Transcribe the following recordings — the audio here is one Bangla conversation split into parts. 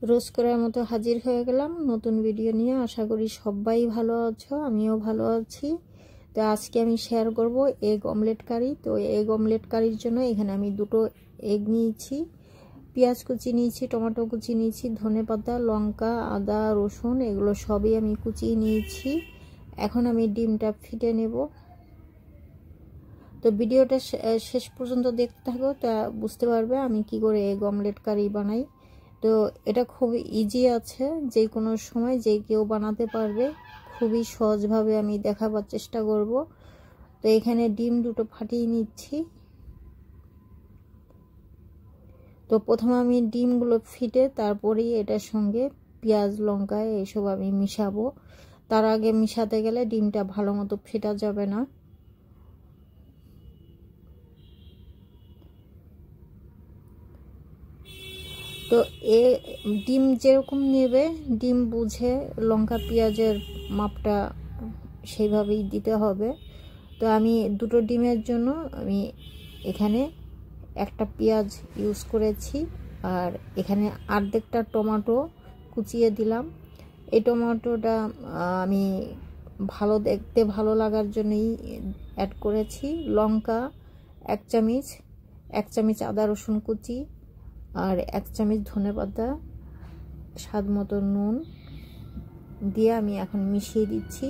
রোজ করার মতো হাজির হয়ে গেলাম নতুন ভিডিও নিয়ে। আশা করি সবাই ভালো আছো, আমিও ভালো আছি। তো আজকে আমি শেয়ার করব এগ অমলেট কারি। তো এগ অমলেট কারির জন্য এখানে আমি দুটো এগ নিয়েছি, পেঁয়াজ কুচি নিয়েছি, টমেটো কুচি নিয়েছি, ধনেপাতা, লঙ্কা, আদা, রসুন এগুলো সবই আমি কুচিয়ে নিয়েছি। এখন আমি ডিমটা ফেটে নেব। তো ভিডিওটা শেষ পর্যন্ত দেখতে থাকো, তা বুঝতে পারবে আমি কি করে এগ অমলেট কারি বানাই। তো এটা খুব ইজি আছে, যে কোনো সময় যে কেউ বানাতে পারবে, খুবই সহজভাবে আমি দেখাবার চেষ্টা করব। তো এখানে ডিম দুটো ফাটিয়ে নিচ্ছি। তো প্রথমে আমি ডিমগুলো ফিটে তারপরেই এটার সঙ্গে পেঁয়াজ, লঙ্কা এইসব আমি মিশাবো। তার আগে মিশাতে গেলে ডিমটা ভালো মতো ফেটা যাবে না। তো ডিম যেরকম নেবে, ডিম বুঝে লঙ্কা পেঁয়াজের মাপটা সেইভাবেই দিতে হবে। তো আমি দুটো ডিমের জন্য আমি এখানে একটা পেঁয়াজ ইউজ করেছি, আর এখানে অর্ধেকটা টমেটো কুচিয়ে দিলাম। এই টমেটোটা আমি দেখতে ভালো লাগার জন্যই অ্যাড করেছি। লঙ্কা এক চামচ আদা রসুন কুচি, আর 1 চামচ ধনেপাতা, স্বাদ মতো নুন দিয়ে আমি এখন মিশিয়ে দিচ্ছি।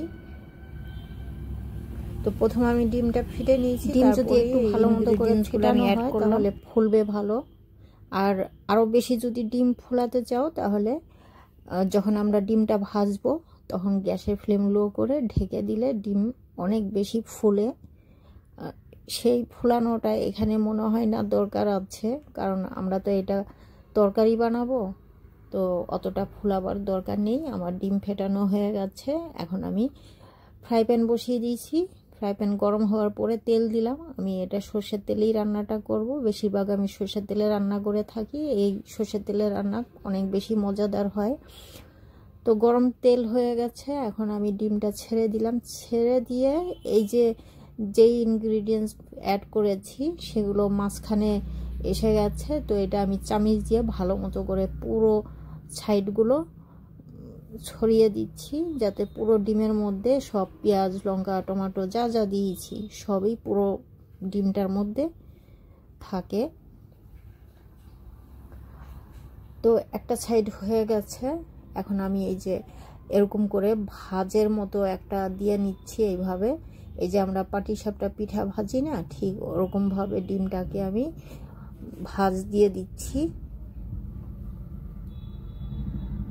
তো প্রথমে আমি ডিমটা ফেটে নিয়েছি, ডিম যদি একটু ভালো মতো করে ফেটানো হয় তাহলে ফুলবে ভালো। আর আরও বেশি যদি ডিম ফোলাতে চাও তাহলে যখন আমরা ডিমটা ভাজবো তখন গ্যাসের ফ্লেম লো করে ঢেকে দিলে ডিম অনেক বেশি ফুলে। সেই ফোলানোটা এখানে মনে হয় না দরকার আছে, কারণ আমরা তো এটা তরকারি বানাবো, তো অতটা ফোলাবার দরকার নেই। আমার ডিম ফেটানো হয়ে গেছে। এখন আমি ফ্রাই প্যান বসিয়ে দিয়েছি। ফ্রাই প্যান গরম হওয়ার পরে তেল দিলাম। আমি এটা সর্ষের তেলেই রান্নাটা করব, বেশিরভাগ আমি সর্ষের তেলে রান্না করে থাকি। এই সর্ষের তেলের রান্না অনেক বেশি মজাদার হয়। তো গরম তেল হয়ে গেছে, এখন আমি ডিমটা ছেড়ে দিলাম। ছেড়ে দিয়ে এই যেই ইনগ্রিডিয়েন্টস অ্যাড করেছি সেগুলো মাঝখানে এসে গেছে। তো এটা আমি চামচ দিয়ে ভালো মতো করে পুরো সাইডগুলো ছড়িয়ে দিচ্ছি, যাতে পুরো ডিমের মধ্যে সব পেঁয়াজ, লঙ্কা, টমেটো যা যা দিয়েছি সবই পুরো ডিমটার মধ্যে থাকে। তো একটা সাইড হয়ে গেছে। এখন আমি এই যে এরকম করে ভাজের মতো একটা দিয়ে নিচ্ছি এইভাবে। এই যে আমরা পাটিসাপটা পিঠা ভাজি না, ঠিক ওরকমভাবে ডিমটাকে আমি ভাজ দিয়ে দিচ্ছি।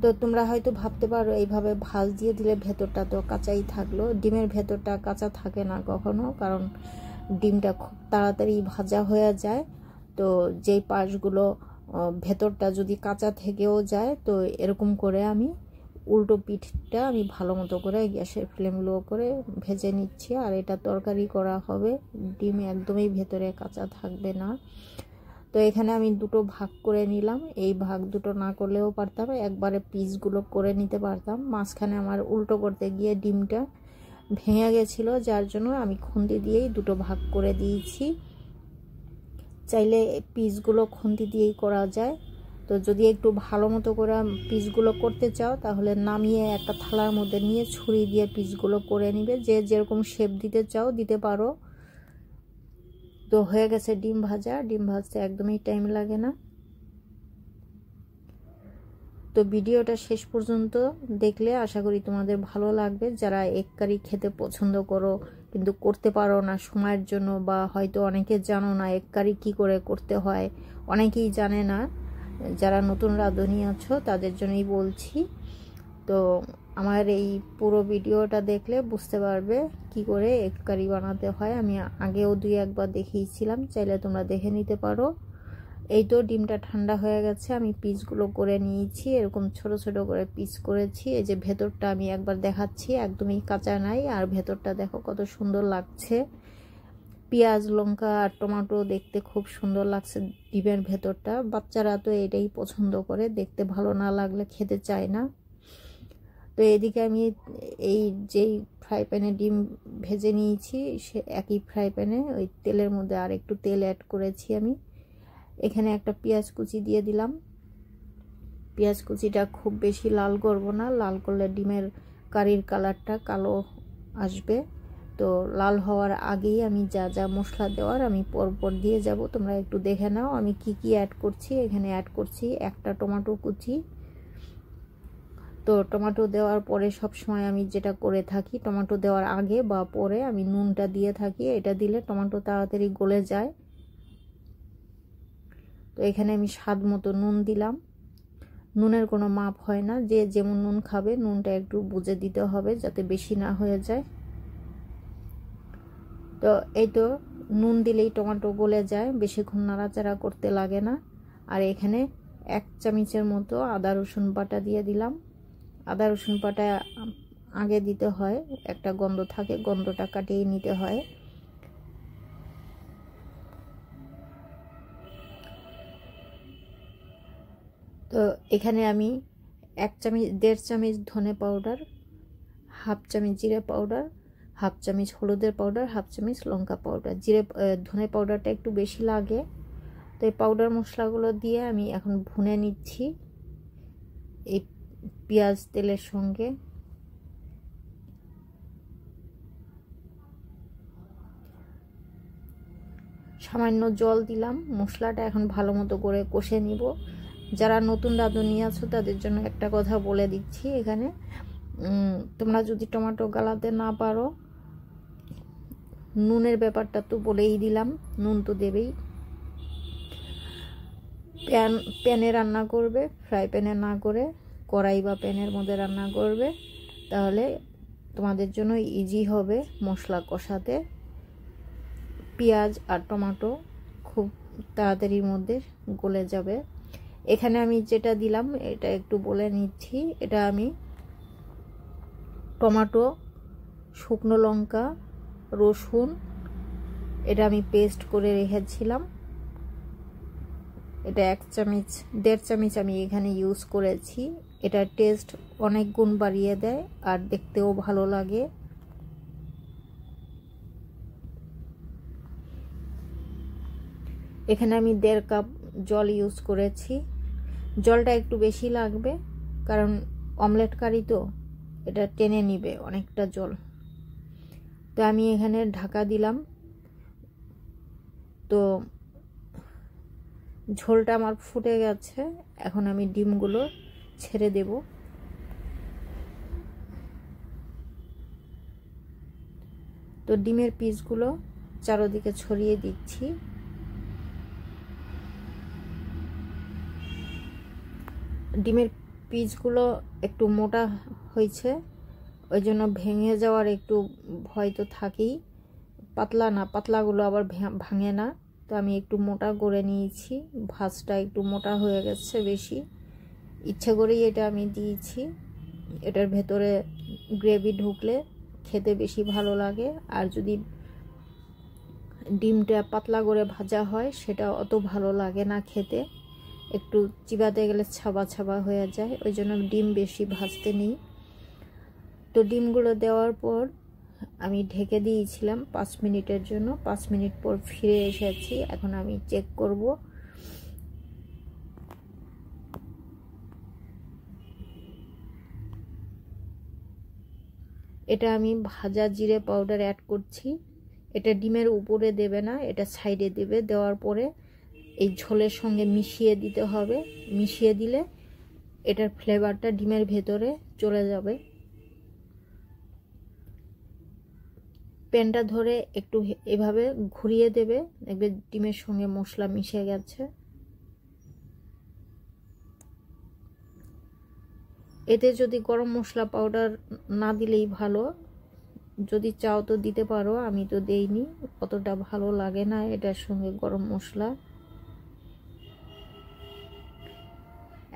তো তোমরা হয়তো ভাবতে পারো এইভাবে ভাজ দিয়ে দিলে ভেতরটা তো কাঁচাই থাকলো। ডিমের ভেতরটা কাঁচা থাকে না কখনো, কারণ ডিমটা খুব তাড়াতাড়ি ভাজা হয়ে যায়। তো যেই পাশগুলো ভেতরটা যদি কাঁচা থেকেও যায়, তো এরকম করে আমি উল্টো পিঠটা আমি ভালো মতো করে গ্যাসের ফ্লেম লো করে ভেজে নিচ্ছি। আর এটা তরকারি করা হবে, ডিম একদমই ভেতরে কাঁচা থাকবে না। তো এখানে আমি দুটো ভাগ করে নিলাম। এই ভাগ দুটো না করলেও পারতাম, একবারে পিসগুলো করে নিতে পারতাম। মাঝখানে আমার উল্টো করতে গিয়ে ডিমটা ভেঙে গেছিলো, যার জন্য আমি খুন্তি দিয়েই দুটো ভাগ করে দিয়েছি। চাইলে পিসগুলো খুন্তি দিয়েই করা যায়। তো যদি একটু ভালো মতো করে পিসগুলো করতে চাও তাহলে নামিয়ে একটা থালার মধ্যে নিয়ে ছুরি দিয়ে পিসগুলো করে নিবে, যে যেরকম শেপ দিতে চাও দিতে পারো। তো হয়ে গেছে ডিম ভাজা। ডিম ভাজতে একদমই টাইম লাগে না। তো ভিডিওটা শেষ পর্যন্ত দেখলে আশা করি তোমাদের ভালো লাগবে। যারা এগ কারি খেতে পছন্দ করো কিন্তু করতে পারো না সময়ের জন্য, বা হয়তো অনেকে জানো না এগ কারি কী করে করতে হয়, অনেকেই জানে না, যারা নতুন রাঁধুনি আছো তাদের জন্যই বলছি। তো আমার এই পুরো ভিডিওটা দেখলে বুঝতে পারবে কি করে এগ কারি বানাতে হয়। আমি আগেও 2-1 বার দেখিয়েছিলাম, চাইলে তোমরা দেখে নিতে পারো। এই তো ডিমটা ঠান্ডা হয়ে গেছে, আমি পিসগুলো করে নিয়েছি, এরকম ছোট ছোট করে পিস করেছি। এই যে ভেতরটা আমি একবার দেখাচ্ছি, একদমই কাঁচা নাই। আর ভেতরটা দেখো কত সুন্দর লাগছে, পেঁয়াজ, লঙ্কা আর টমেটো দেখতে খুব সুন্দর লাগছে ডিমের ভেতরটা। বাচ্চারা তো এটাই পছন্দ করে, দেখতে ভালো না লাগলে খেতে চায় না। তো এদিকে আমি এই যেই ফ্রাই প্যানে ডিম ভেজে নিয়েছি, সে একই ফ্রাই প্যানে ওই তেলের মধ্যে আর একটু তেল অ্যাড করেছি আমি। এখানে একটা পেঁয়াজ কুচি দিয়ে দিলাম। পেঁয়াজ কুচিটা খুব বেশি লাল করব না, লাল করলে ডিমের কারির কালারটা কালো আসবে। তো লাল হওয়ার আগেই আমি যা যা মশলা দেওয়ার আমি পরপর দিয়ে যাব, তোমরা একটু দেখে নাও আমি কি কি অ্যাড করছি। এখানে অ্যাড করছি একটা টমেটো কুচি। তো টমেটো দেওয়ার পরে সব সময় আমি যেটা করে থাকি, টমেটো দেওয়ার আগে বা পরে আমি নুনটা দিয়ে থাকি, এটা দিলে টমেটো তাড়াতাড়ি গলে যায়। তো এখানে আমি স্বাদ মতো নুন দিলাম। নুনের কোনো মাপ হয় না, যে যেমন নুন খাবে নুনটা একটু বুঝে দিতে হবে যাতে বেশি না হয়ে যায়। তো এই তো নুন দিলেই টমেটো গলে যায়, বেশিক্ষণ নাড়াচাড়া করতে লাগে না। আর এখানে 1 চামচের মতো আদা রসুন বাটা দিয়ে দিলাম। আদা রসুন বাটা আগে দিতে হয়, একটা গন্ধ থাকে, গন্ধটা কাটিয়ে নিতে হয়। তো এখানে আমি 1.5 চামচ ধনে পাউডার, 1/2 চামচ জিরে পাউডার, 1/2 চামচ হলুদের পাউডার, 1/2 চামচ লঙ্কা পাউডার। ধনে পাউডারটা একটু বেশি লাগে। তো এই পাউডার মশলাগুলো দিয়ে আমি এখন ভুনে নিচ্ছি এই পেঁয়াজ তেলের সঙ্গে। সামান্য জল দিলাম, মশলাটা এখন ভালো মতো করে কষে নিব। যারা নতুন রাঁধুনি আছো তাদের জন্য একটা কথা বলে দিচ্ছি, এখানে তোমরা যদি টমেটো গালাতে না পারো, নুনের ব্যাপারটা তো বলেই দিলাম, নুন তো দেবেই। প্যানে রান্না করবে, ফ্রাই প্যানে না করে কড়াই বা প্যানের মধ্যে রান্না করবে, তাহলে তোমাদের জন্য ইজি হবে মশলা কষাতে। পেঁয়াজ আর টমেটো খুব তাড়াতাড়ির মধ্যে গলে যাবে। এখানে আমি যেটা দিলাম এটা একটু বলে নিচ্ছি। এটা আমি টমেটো, শুকনো লঙ্কা, রসুন এটা আমি পেস্ট করে রেখেছিলাম। এটা 1.5 চামচ আমি এখানে ইউজ করেছি। এটা টেস্ট অনেক গুণ বাড়িয়ে দেয় আর দেখতেও ভালো লাগে। এখানে আমি 1.5 কাপ জল ইউজ করেছি। জলটা একটু বেশি লাগবে কারণ অমলেট কারি তো, এটা টেনে নিবে অনেকটা জল। তো আমি এখানে ঢাকা দিলাম। তো ঝোলটা আমার ফুটে গেছে, এখন আমি ডিমগুলো ছেড়ে দেব। তো ডিমের পিসগুলো চারদিকে ছড়িয়ে দিচ্ছি। ডিমের পিসগুলো একটু মোটা হয়েছে, ওই জন্য ভেঙে যাওয়ার একটু ভয় তো থাকেই। পাতলা না, পাতলাগুলো আবার ভাঙে না। তো আমি একটু মোটা করে নিয়েছি, ভাজটা একটু মোটা হয়ে গেছে বেশি, ইচ্ছে করেই এটা আমি দিয়েছি। এটার ভেতরে গ্রেভি ঢুকলে খেতে বেশি ভালো লাগে। আর যদি ডিমটা পাতলা করে ভাজা হয় সেটা অত ভালো লাগে না খেতে, একটু চিবাতে গেলে ছাবা ছাবা হয়ে যায়, ওই জন্য ডিম বেশি ভাজতে নেই। তো ডিমগুলো দেওয়ার পর আমি ঢেকে দিয়েছিলাম 5 মিনিটের জন্য। 5 মিনিট পর ফিরে এসেছি, এখন আমি চেক করব। এটা আমি ভাজা জিরে পাউডার অ্যাড করছি। এটা ডিমের উপরে দেবে না, এটা সাইডে দেবে। দেওয়ার পরে এই ঝোলের সঙ্গে মিশিয়ে দিতে হবে, মিশিয়ে দিলে এটার ফ্লেভারটা ডিমের ভেতরে চলে যাবে। প্যানটা ধরে একটু এভাবে ঘুরিয়ে দেবে, দেখবে ডিমের সঙ্গে মশলা মিশে গেছে। এতে যদি গরম মশলা পাউডার না দিলেই ভালো, যদি চাও তো দিতে পারো, আমি তো দেইনি, অতটা ভালো লাগে না এটার সঙ্গে গরম মশলা।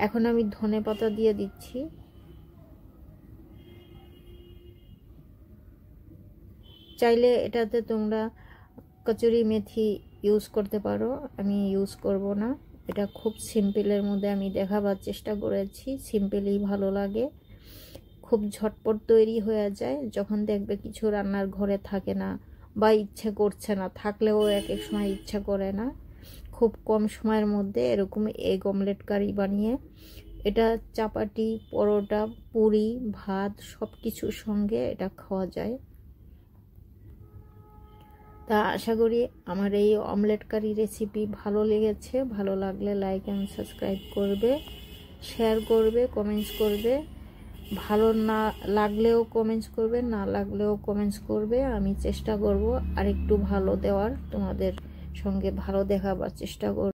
এখন আমি ধনেপাতা দিয়ে দিচ্ছি। চাইলে এটাতে তোমরা কচুরি মেথি ইউজ করতে পারো, আমি ইউজ করব না। এটা খুব সিম্পলের মধ্যে আমি দেখাবার চেষ্টা করেছি, সিম্পলই ভালো লাগে, খুব ঝটপট তৈরি হয়ে যায়। যখন দেখবে কিছু রান্নার ঘরে থাকে না বা ইচ্ছে করছে না, থাকলেও এক এক সময় ইচ্ছা করে না, খুব কম সময়ের মধ্যে এরকম এগ অমলেট কারি বানিয়ে এটা চাপাটি, পরোটা, পুরি, ভাত সব কিছুর সঙ্গে এটা খাওয়া যায়। তা আশা করি আমার এই অমলেট কারি রেসিপি ভালো লেগেছে। ভালো লাগলে লাইক অ্যান্ড সাবস্ক্রাইব করবে, শেয়ার করবে, কমেন্টস করবে। ভালো না লাগলেও কমেন্টস করবে, না লাগলেও কমেন্টস করবে। আমি চেষ্টা করব আরেকটু ভালো দেওয়ার, তোমাদের সঙ্গে ভালো দেখাবার চেষ্টা করব।